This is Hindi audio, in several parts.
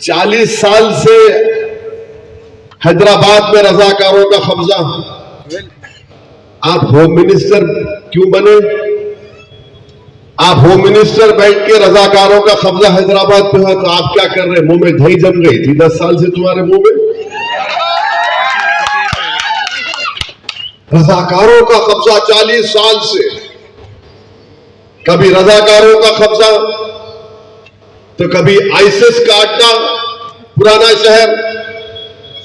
40 साल से हैदराबाद में रजाकारों का कब्जा। आप होम मिनिस्टर क्यों बने? आप होम मिनिस्टर बैठ के रजाकारों का कब्जा हैदराबाद पे हुआ तो आप क्या कर रहे? मुंह में दही जम गई थी 10 साल से तुम्हारे मुंह में। रजाकारों का कब्जा 40 साल से, कभी रजाकारों का कब्जा तो कभी आईसिस का अड्डा पुराना शहर,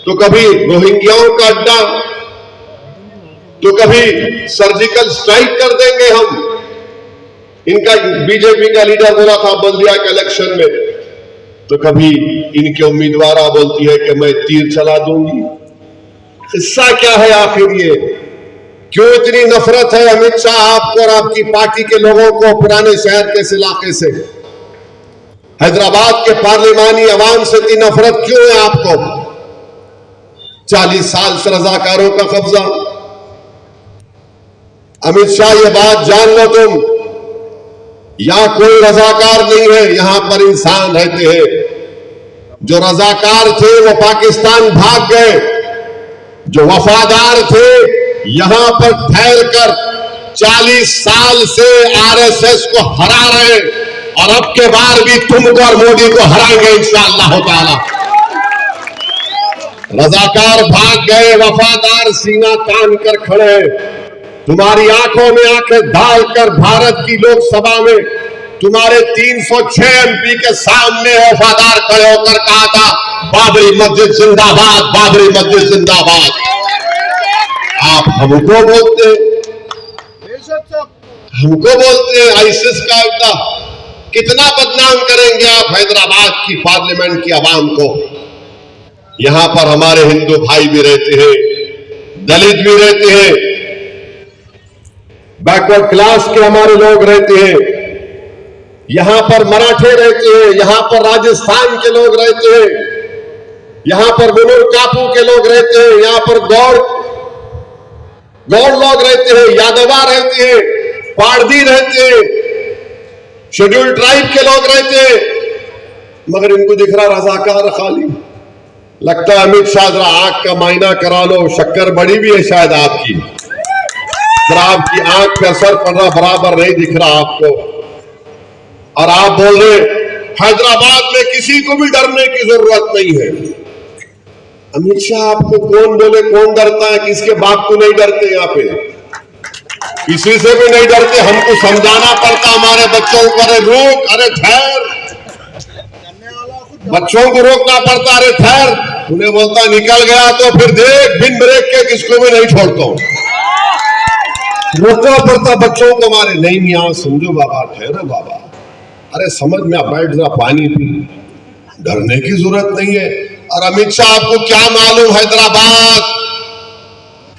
तो कभी रोहिंग्याओं का अड्डा, तो कभी सर्जिकल स्ट्राइक कर देंगे हम। इनका बीजेपी का लीडर बोला था बल्दिया के इलेक्शन में, तो कभी इनके उम्मीदवार बोलती है कि मैं तीर चला दूंगी। हिस्सा क्या है आखिर? ये क्यों इतनी नफरत है अमित शाह आपको और आपकी पार्टी के लोगों को पुराने शहर के इस इलाके से? हैदराबाद के पार्लिमानी अवाम से इतनी नफरत क्यों है आपको? 40 साल से रजाकारों का कब्जा। अमित शाह ये बात जान लो तुम, यहां कोई रजाकार नहीं है, यहां पर इंसान रहते हैं। जो रजाकार थे वो पाकिस्तान भाग गए, जो वफादार थे यहां पर ठहर कर 40 साल से आरएसएस को हरा रहे, और अब के बार भी तुमको और मोदी को हराएंगे इंशाअल्लाह ताला। रजाकार भाग गए, वफादार सीना तान कर खड़े। तुम्हारी आंखों में आंखें डालकर भारत की लोकसभा में तुम्हारे 306 एमपी के सामने वफादार खड़े होकर कहा था बाबरी मस्जिद जिंदाबाद, बाबरी मस्जिद जिंदाबाद। आप हमको बोलते आईसिस का अड्डा। कितना बदनाम करेंगे आप हैदराबाद की पार्लियामेंट की आवाम को? यहां पर हमारे हिंदू भाई भी रहते हैं, दलित भी रहते हैं, बैकवर्ड क्लास के हमारे लोग रहते हैं, यहां पर मराठे रहते हैं, यहां पर राजस्थान के लोग रहते हैं, यहां पर मुनुर कापू के लोग रहते हैं, यहां पर गौड़ लोग रहते हैं, यादवा रहते हैं, पारधी रहते हैं, शेड्यूल ट्राइब के लोग रहते हैं, मगर इनको दिख रहा रजाकार खाली। लगता है अमित शाह जरा आंख का मायना करा लो, शक्कर बड़ी भी है शायद आपकी, जरा आपकी आंख पे असर पड़ रहा, बराबर नहीं दिख रहा आपको। और आप बोल रहे हैदराबाद में किसी को भी डरने की जरूरत नहीं है। अमित शाह आपको कौन बोले कौन डरता है? किसके बाप को नहीं डरते? यहाँ पे किसी से भी नहीं डरते। हमको समझाना पड़ता हमारे बच्चों को, अरे रोक, अरे ठहर। बच्चों को रोकना पड़ता, अरे ठहर। उन्हें बोलता निकल गया तो फिर देख बिन ब्रेक के किसको भी नहीं छोड़ता हूं। रोकना पड़ता बच्चों को हमारे। नहीं मियां समझो बाबा, ठहरो बाबा, अरे समझ में बैठ जा, पानी पी, डरने की जरूरत नहीं है। और अमित शाह आपको क्या मालूम हैदराबाद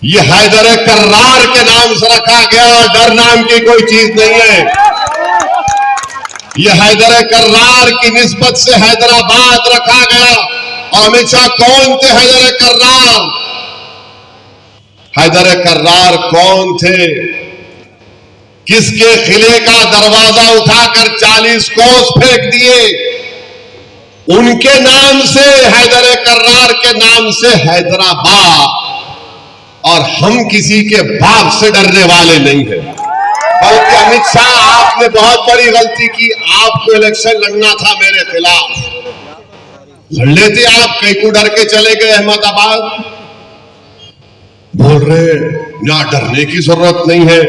ये हैदर कर्रार के नाम से रखा गया, डर नाम की कोई चीज नहीं है। ये हैदर कर्रार की निस्बत से हैदराबाद रखा गया। और अमित शाह कौन थे हैदर कर्रार? हैदर कर्रार कौन थे? किसके किले का दरवाजा उठाकर 40 कोस फेंक दिए? उनके नाम से, हैदर कर्रार के नाम से हैदराबाद। और हम किसी के बाप से डरने वाले नहीं हैं। बल्कि अमित शाह आपने बहुत बड़ी गलती की। आपको इलेक्शन लड़ना था मेरे खिलाफ, लड़ लेते आप, कहीं को डर के चले गए अहमदाबाद। बोल रहे ना डरने की जरूरत नहीं है,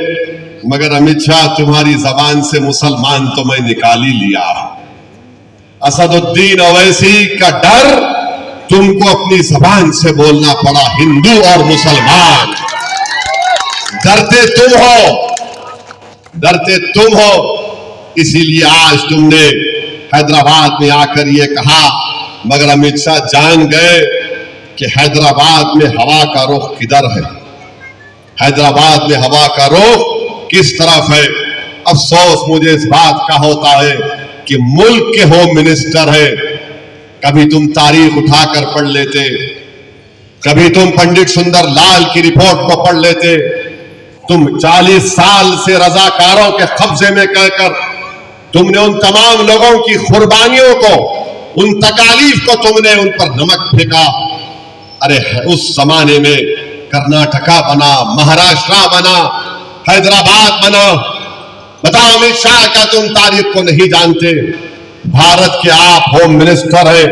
मगर अमित शाह तुम्हारी जबान से मुसलमान तो मैं निकाल ही लिया। असदुद्दीन ओवैसी का डर तुमको अपनी जबान से बोलना पड़ा, हिंदू और मुसलमान। डरते तुम हो, डरते तुम हो, इसीलिए आज तुमने हैदराबाद में आकर ये कहा। मगर अमित शाह जान गए कि हैदराबाद में हवा का रुख किधर है, हैदराबाद में हवा का रुख किस तरफ है। अफसोस मुझे इस बात का होता है कि मुल्क के होम मिनिस्टर है। कभी तुम तारीख उठाकर पढ़ लेते, कभी तुम पंडित सुंदर लाल की रिपोर्ट को पढ़ लेते। तुम 40 साल से रजाकारों के कब्जे में कहकर तुमने उन तमाम लोगों की कुर्बानियों को उन तकालीफ को तुमने उन पर नमक फेंका। अरे उस जमाने में कर्नाटका बना, महाराष्ट्र बना, हैदराबाद बना। बताओ अमित शाह, क्या तुम तारीख को नहीं जानते? भारत के आप होम मिनिस्टर हैं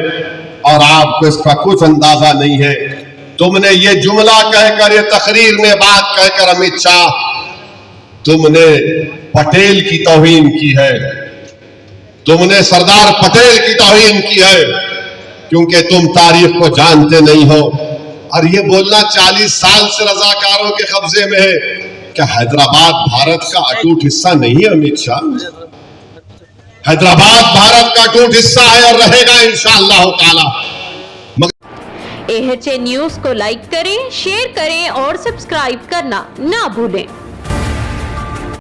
और आपको इसका कुछ अंदाजा नहीं है। तुमने ये जुमला कहकर, ये तकरीर में बात कहकर अमित शाह, तुमने पटेल की तौहीन की है, तुमने सरदार पटेल की तौहीन की है, क्योंकि तुम तारीख को जानते नहीं हो। और ये बोलना 40 साल से रजाकारों के कब्जे में है। क्या हैदराबाद भारत का अटूट हिस्सा नहीं है अमित शाह? हैदराबाद भारत का अटूट हिस्सा है और रहेगा इंशाअल्लाह ताला। AHA न्यूज़ को लाइक करें, शेयर करें और सब्सक्राइब करना ना भूलें।